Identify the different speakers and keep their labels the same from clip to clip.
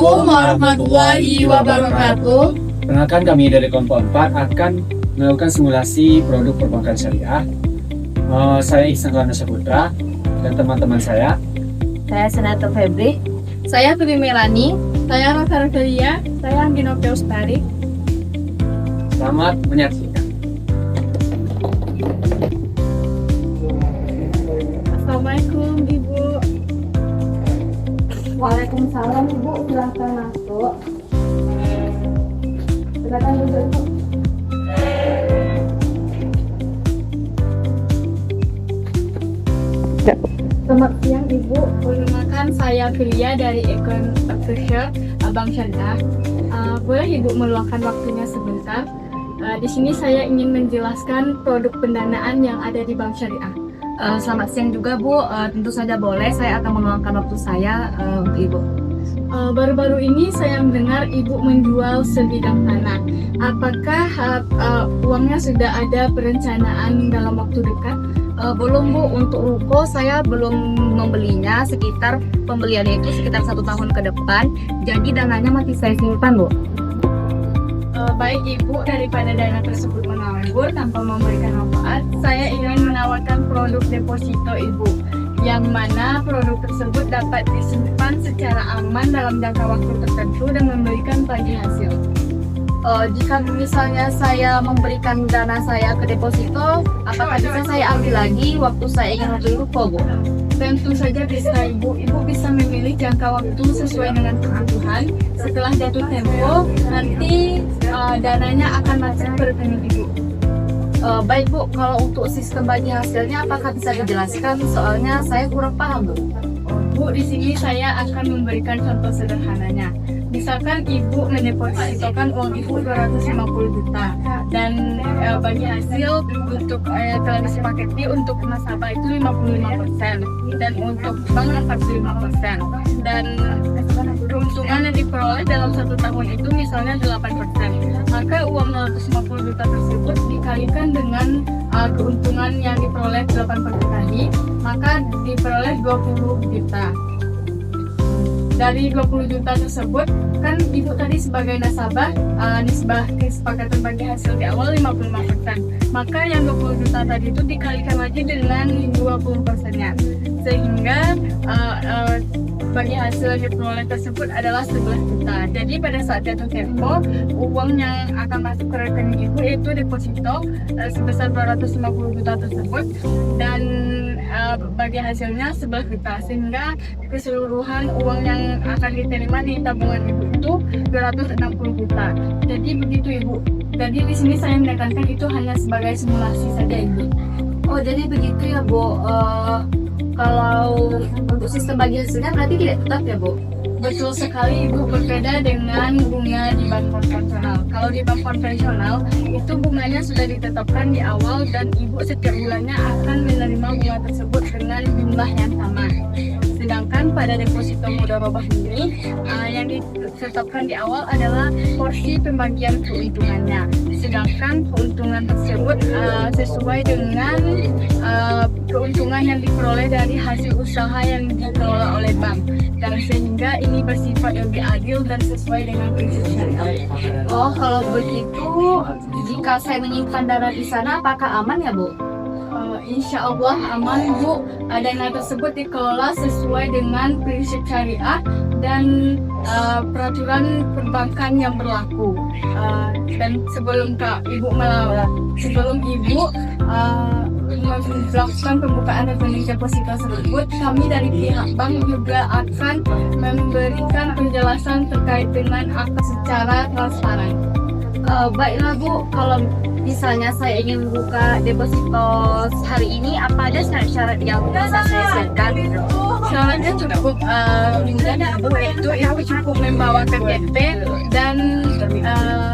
Speaker 1: Assalamualaikum warahmatullahi wabarakatuh.
Speaker 2: Perkenalkan, kami dari kelompok 4 akan melakukan simulasi produk perbankan syariah. Saya Ihsan Rana Saputra dan teman-teman saya.
Speaker 3: Saya Senato Febri.
Speaker 1: Saya Tuti Melani. Saya Rosa Rosalia. Saya Anggino Peustari.
Speaker 2: Selamat menyaksikan.
Speaker 1: Assalamualaikum Ibu.
Speaker 3: Waalaikumsalam Ibu, silahkan masuk. Silakan duduk Ibu.
Speaker 1: Selamat siang Ibu. Perkenalkan, saya Filia dari Econ Official Bank Syariah. Boleh Ibu meluangkan waktunya sebentar? Di sini saya ingin menjelaskan produk pendanaan yang ada di Bank Syariah.
Speaker 3: Selamat siang juga Bu, tentu saja boleh, saya akan meluangkan waktu saya untuk Ibu.
Speaker 1: Baru-baru ini saya mendengar Ibu menjual sebidang tanah. Apakah uangnya sudah ada perencanaan dalam waktu dekat?
Speaker 3: Belum Bu, untuk ruko saya belum membelinya, sekitar pembeliannya itu sekitar 1 tahun ke depan, jadi dananya masih saya simpan Bu.
Speaker 1: Baik Ibu, daripada dana tersebut menganggur tanpa memberikan manfaat, saya ingin menawarkan produk deposito Ibu, yang mana produk tersebut dapat disimpan secara aman dalam jangka waktu tertentu dan memberikan bagi hasil.
Speaker 3: Jika misalnya saya memberikan dana saya ke deposito, apakah bisa saya ambil lagi waktu saya ingin membeli ruko Bu?
Speaker 1: Tentu saja bisa Ibu. Ibu bisa memilih jangka waktu sesuai dengan kebutuhan. Setelah jatuh tempo, nanti dananya akan masuk ke rekening Ibu.
Speaker 3: Baik Bu, kalau untuk sistem bagi hasilnya apakah bisa dijelaskan? Soalnya saya kurang paham Bu.
Speaker 1: Bu, di sini saya akan memberikan contoh sederhananya. Misalkan Ibu mendepositokan uang Ibu 250 juta dan bagi hasil untuk telah disepakati untuk nasabah itu 55% dan untuk bank 45%, dan keuntungan yang diperoleh dalam 1 tahun itu misalnya 8%. Maka uang 250 juta tersebut dikalikan dengan keuntungan yang diperoleh 8% tadi, maka diperoleh 20 juta. Dari 20 juta tersebut, kan Ibu tadi sebagai nasabah, nisbah kesepakatan bagi hasil di awal 55%. Maka yang 20 juta tadi itu dikalikan lagi dengan 20%-nya. Sehingga bagi hasil yang diperoleh tersebut adalah 11 juta. Jadi pada saat jatuh tempo, uang yang akan masuk ke rekening Ibu itu deposito sebesar 250 juta tersebut, dan bagi hasilnya 11 juta, sehingga keseluruhan uang yang akan diterima di tabungan Ibu itu 260 juta. Jadi begitu Ibu. Jadi di sini saya menekankan itu hanya sebagai simulasi saja Ibu.
Speaker 3: Oh, jadi begitu ya Bu. Kalau untuk sistem bagi hasilnya berarti tidak tetap ya Bu?
Speaker 1: Betul sekali Ibu, berbeda dengan bunga di bank konvensional. Kalau di bank konvensional itu bunganya sudah ditetapkan di awal dan Ibu setiap bulannya akan menerima bunga tersebut dengan jumlah yang sama. Sedangkan pada deposito mudharabah ini yang ditetapkan di awal adalah porsi pembagian keuntungannya. Sedangkan keuntungan tersebut sesuai dengan keuntungan yang diperoleh dari hasil usaha yang dikelola oleh bank, dan sehingga ini bersifat lebih adil dan sesuai dengan prinsip syariah.
Speaker 3: Oh, kalau begitu, jika saya menyimpan dana di sana, apakah aman ya Bu?
Speaker 1: Insya Allah aman Bu. Dana tersebut dikelola sesuai dengan prinsip syariah dan peraturan perbankan yang berlaku. Dan sebelum Ibu melakukan pembukaan rekening deposito tersebut, kami dari pihak bank juga akan memberikan penjelasan terkait dengan akta secara transparan.
Speaker 3: Baiklah Bu, kalau misalnya saya ingin buka deposito hari ini, apa ada syarat-syarat yang bisa saya siapkan?
Speaker 1: Syaratnya cukup ringan Bu, yaitu Ibu cukup membawa KTP dan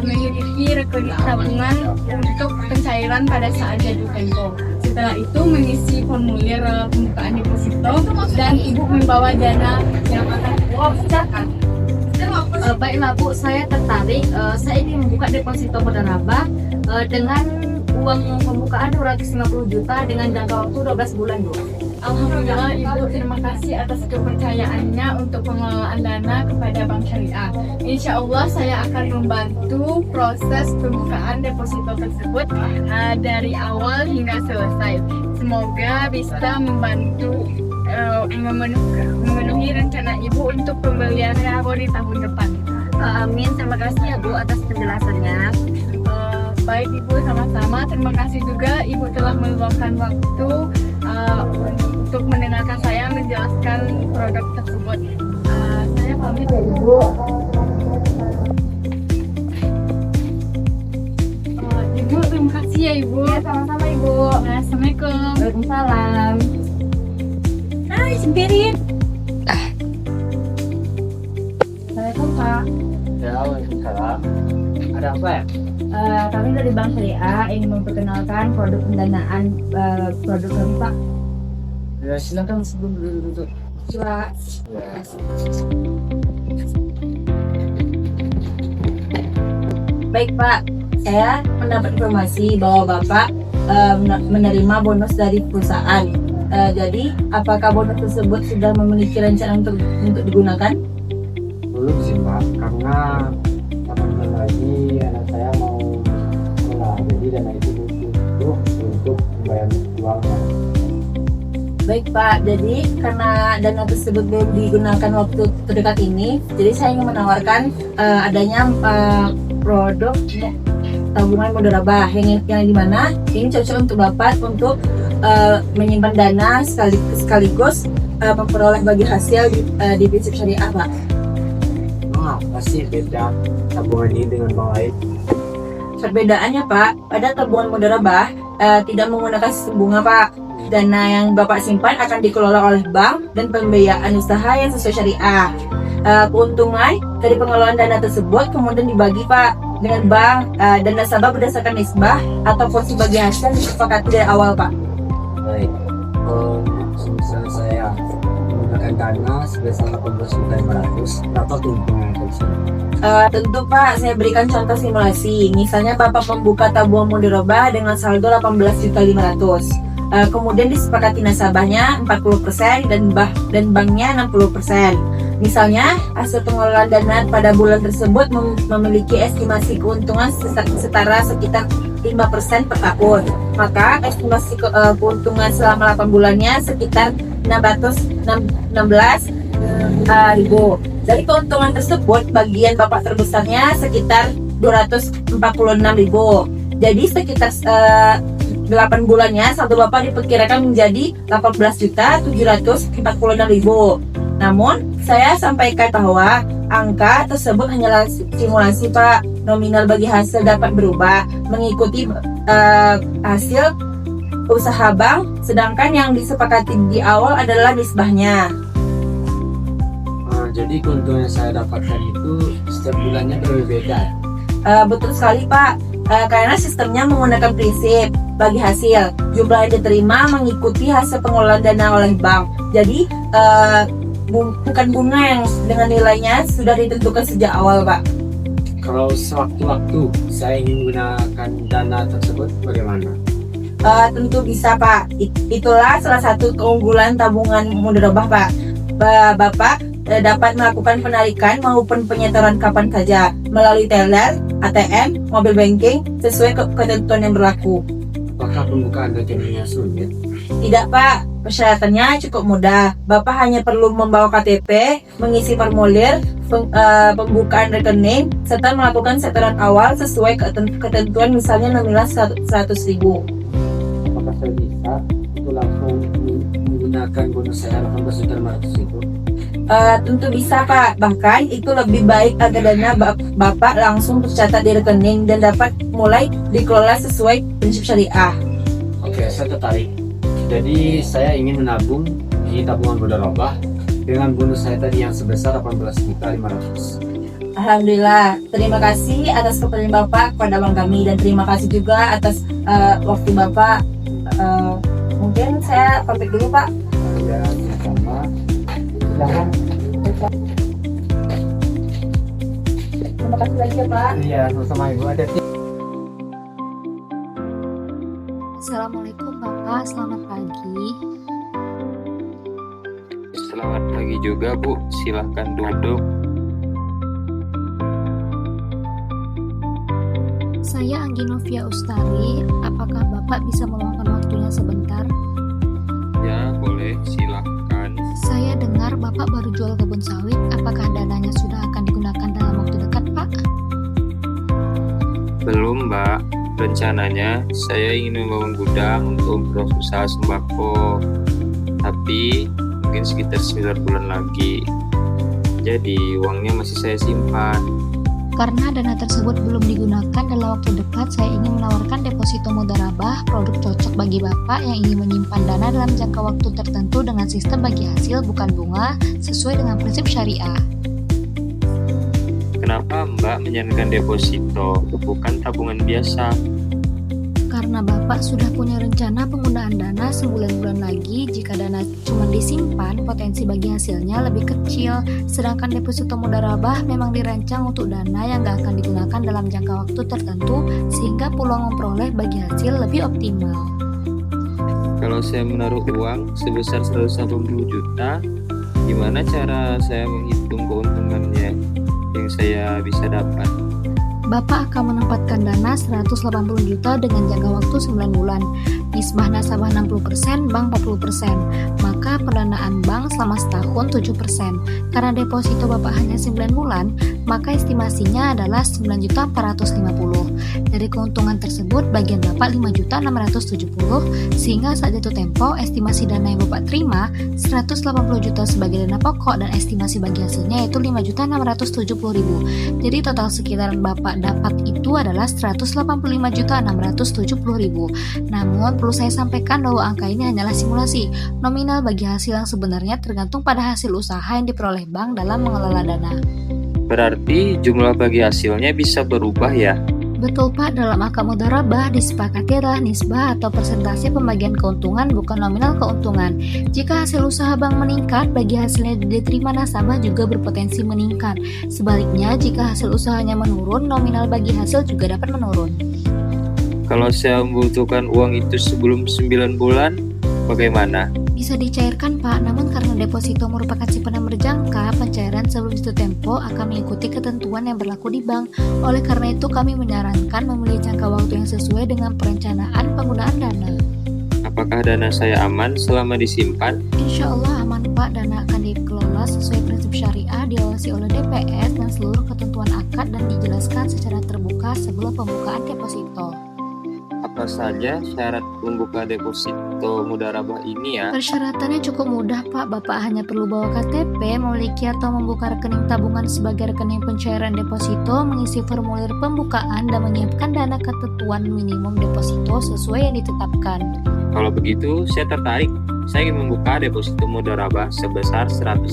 Speaker 1: memiliki rekening tabungan untuk pencairan pada saat jatuh tempo. Setelah itu mengisi formulir pembukaan deposito dan Ibu membawa dana yang akan Ibu pecahkan.
Speaker 3: Baiklah Bu, saya tertarik. Saya ingin membuka deposito mudharabah dengan uang pembukaan 250 juta dengan jangka waktu 12 bulan Bu.
Speaker 1: Alhamdulillah Ibu, terima kasih atas kepercayaannya untuk pengelolaan dana kepada Bank Syariah. Insya Allah saya akan membantu proses pembukaan deposito tersebut dari awal hingga selesai. Semoga bisa membantu memenuhi rencana Ibu untuk pembelian Revo di tahun depan.
Speaker 3: Amin, terima kasih ya Bu atas penjelasannya.
Speaker 1: Baik Ibu, sama-sama. Terima kasih juga Ibu telah meluangkan waktu untuk mendengarkan saya menjelaskan produk tersebut. Saya pamit ya Ibu. Ibu, terima kasih ya Ibu.
Speaker 3: Ya, sama-sama Ibu.
Speaker 1: Assalamualaikum.
Speaker 3: Waalaikumsalam.
Speaker 1: Hai, sempirin.
Speaker 3: Assalamualaikum Pak.
Speaker 2: Ya, waalaikumsalam. Ada apa ya?
Speaker 3: Kami dari Bank Syariah ingin memperkenalkan produk pendanaan produk kami Pak.
Speaker 2: Ya, silakan sebelum duduk.
Speaker 3: Pak.
Speaker 2: Ya.
Speaker 3: Baik Pak, saya mendapat informasi bahwa Bapak menerima bonus dari perusahaan. Jadi, apakah bonus tersebut sudah memiliki rencana untuk digunakan?
Speaker 2: Belum sih Pak, karena kapan lagi anak saya mau sekolah, jadi dana itu butuh untuk membayar uang.
Speaker 3: Baik Pak, jadi karena dana tersebut belum digunakan waktu terdekat ini, jadi saya ingin menawarkan adanya produk tabungan mudharabah yang dimana ini cocok untuk Bapak untuk menyimpan dana sekaligus memperoleh bagi hasil di prinsip syariah Pak.
Speaker 2: Pasti beda tabungan ini dengan bank lain.
Speaker 3: Perbedaannya Pak, pada tabungan mudharabah tidak menggunakan sistem bunga Pak. Dana yang Bapak simpan akan dikelola oleh bank dan pembiayaan usaha yang sesuai syariah. Keuntungan dari pengelolaan dana tersebut kemudian dibagi Pak dengan bank dan nasabah berdasarkan nisbah atau porsi bagi hasil disepakati dari awal Pak.
Speaker 2: Baik, misalnya saya menggunakan dana sebesar 18.500, berapa keuntungan yang saya?
Speaker 3: Tentu Pak, saya berikan contoh simulasi. Misalnya Bapak membuka tabungan mudharabah dengan saldo 18.500. Kemudian disepakati nasabahnya 40% dan banknya 60%. Misalnya hasil pengelolaan dana pada bulan tersebut memiliki estimasi keuntungan setara sekitar 5% per tahun. Maka estimasi keuntungan selama 8 bulannya sekitar 616 ribu. Dari keuntungan tersebut, bagian Bapak terbesarnya sekitar 246 ribu. Jadi sekitar 8 bulannya saldo Bapak diperkirakan menjadi 18.746.000. Namun saya sampaikan bahwa angka tersebut hanyalah simulasi Pak. Nominal bagi hasil dapat berubah mengikuti hasil usaha bank, sedangkan yang disepakati di awal adalah nisbahnya.
Speaker 2: Jadi keuntungan yang saya dapatkan itu setiap bulannya berbeda.
Speaker 3: Betul sekali Pak. Karena sistemnya menggunakan prinsip bagi hasil, jumlah yang diterima mengikuti hasil pengelolaan dana oleh bank. Jadi bukan bunga yang dengan nilainya sudah ditentukan sejak awal Pak.
Speaker 2: Kalau sewaktu-waktu saya ingin menggunakan dana tersebut, bagaimana?
Speaker 3: Tentu bisa Pak. Itulah salah satu keunggulan tabungan mudharabah Pak. Bapak dapat melakukan penarikan maupun penyetoran kapan saja melalui teller, ATM, mobile banking sesuai ketentuan yang berlaku.
Speaker 2: Apakah pembukaan rekeningnya sulit?
Speaker 3: Tidak Pak, persyaratannya cukup mudah. Bapak hanya perlu membawa KTP, mengisi formulir pembukaan rekening, serta melakukan setoran awal sesuai ketentuan, misalnya nominal 100.000.
Speaker 2: Apakah saya bisa itu langsung menggunakan bonus saya 18.500 itu?
Speaker 3: Tentu bisa Pak, bahkan itu lebih baik agar dana Bapak langsung tercatat di rekening dan dapat mulai dikelola sesuai prinsip syariah.
Speaker 2: Oke, saya tertarik. Jadi saya ingin menabung di tabungan mudharabah dengan bonus saya tadi yang sebesar 18.500.
Speaker 3: Alhamdulillah, terima kasih atas kepercayaan Bapak kepada bank kami dan terima kasih juga atas waktu Bapak. Mungkin saya pamit dulu Pak.
Speaker 2: Ya, sama. Silakan.
Speaker 3: Terima kasih lagi ya Pak.
Speaker 2: Iya, sama Ibu ada.
Speaker 4: Assalamualaikum Bapak, selamat pagi. Selamat pagi juga Bu, silahkan duduk.
Speaker 5: Saya Anggi Novia Ustari, apakah Bapak bisa meluangkan waktunya sebentar?
Speaker 4: Ya boleh, silahkan.
Speaker 5: Saya dengar Bapak baru jual kebun sawit, apakah dananya sudah akan digunakan dalam waktu dekat Pak?
Speaker 4: Belum Mbak, rencananya saya ingin membangun gudang untuk berusaha sembako, tapi mungkin sekitar 9 bulan lagi. Jadi uangnya masih saya simpan.
Speaker 5: Karena dana tersebut belum digunakan dalam waktu dekat, saya ingin menawarkan deposito mudharabah, produk cocok bagi Bapak yang ingin menyimpan dana dalam jangka waktu tertentu dengan sistem bagi hasil bukan bunga sesuai dengan prinsip syariah.
Speaker 4: Kenapa Mbak menyarankan deposito, bukan tabungan biasa?
Speaker 5: Karena Bapak sudah punya rencana penggunaan dana sebulan-bulan lagi, jika dana cuma disimpan, potensi bagi hasilnya lebih kecil. Sedangkan deposito mudharabah memang dirancang untuk dana yang gak akan digunakan dalam jangka waktu tertentu, sehingga peluang memperoleh bagi hasil lebih optimal.
Speaker 4: Kalau saya menaruh uang sebesar 180 juta, gimana cara saya menghitung keuntungannya yang saya bisa dapat?
Speaker 5: Bapak akan menempatkan dana 180 juta dengan jangka waktu 9 bulan. Nisbah nasabah 60%, bank 40%. Maka pendanaan bank selama setahun 7%. Karena deposito Bapak hanya 9 bulan, maka estimasinya adalah 9.450. Dari keuntungan tersebut, bagian Bapak 5.670, sehingga saat jatuh tempo, estimasi dana yang Bapak terima 180 juta sebagai dana pokok dan estimasi bagi hasilnya yaitu 5.670.000. Jadi total sekitaran Bapak dapat itu adalah 185.670.000. Namun perlu saya sampaikan bahwa angka ini hanyalah simulasi. Nominal bagi hasil yang sebenarnya tergantung pada hasil usaha yang diperoleh bank dalam mengelola dana.
Speaker 4: Berarti jumlah bagi hasilnya bisa berubah ya?
Speaker 5: Betul Pak, dalam akad mudharabah disepakati adalah nisbah atau persentase pembagian keuntungan bukan nominal keuntungan. Jika hasil usaha bank meningkat, bagi hasilnya diterima nasabah juga berpotensi meningkat. Sebaliknya, jika hasil usahanya menurun, nominal bagi hasil juga dapat menurun.
Speaker 4: Kalau saya membutuhkan uang itu sebelum 9 bulan, bagaimana?
Speaker 5: Bisa dicairkan Pak, namun karena deposito merupakan simpanan berjangka, pencairan sebelum jatuh tempo akan mengikuti ketentuan yang berlaku di bank. Oleh karena itu kami menyarankan memilih jangka waktu yang sesuai dengan perencanaan penggunaan dana.
Speaker 4: Apakah dana saya aman selama disimpan?
Speaker 5: Insya Allah aman Pak, dana akan dikelola sesuai prinsip syariah, diawasi oleh DPS dan seluruh ketentuan akad dan dijelaskan secara terbuka sebelum pembukaan deposito.
Speaker 4: Apa saja syarat membuka deposito mudharabah ini ya?
Speaker 5: Persyaratannya cukup mudah Pak, Bapak hanya perlu bawa KTP, memiliki atau membuka rekening tabungan sebagai rekening pencairan deposito, mengisi formulir pembukaan, dan menyiapkan dana ketentuan minimum deposito sesuai yang ditetapkan.
Speaker 4: Kalau begitu, saya tertarik. Saya ingin membuka deposito mudharabah sebesar 180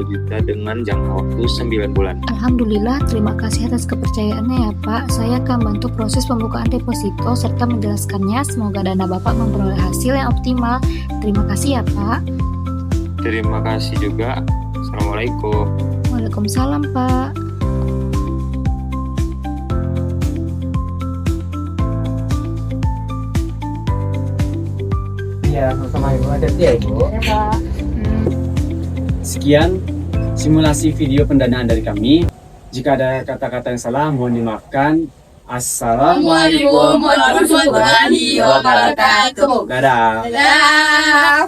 Speaker 4: juta dengan jangka waktu 9 bulan.
Speaker 5: Alhamdulillah, terima kasih atas kepercayaannya ya Pak. Saya akan bantu proses pembukaan deposito serta menjelaskannya. Semoga dana Bapak memperoleh hasil yang optimal. Terima kasih ya Pak.
Speaker 4: Terima kasih juga. Assalamualaikum.
Speaker 5: Waalaikumsalam Pak.
Speaker 2: Ya, sama Ibu. Hati-hati ya Ibu.
Speaker 3: Ya, Pak.
Speaker 2: Sekian simulasi video pendanaan dari kami. Jika ada kata-kata yang salah, mohon dimaafkan. Assalamualaikum
Speaker 3: warahmatullahi wabarakatuh.
Speaker 2: Dadah.
Speaker 3: Dadah.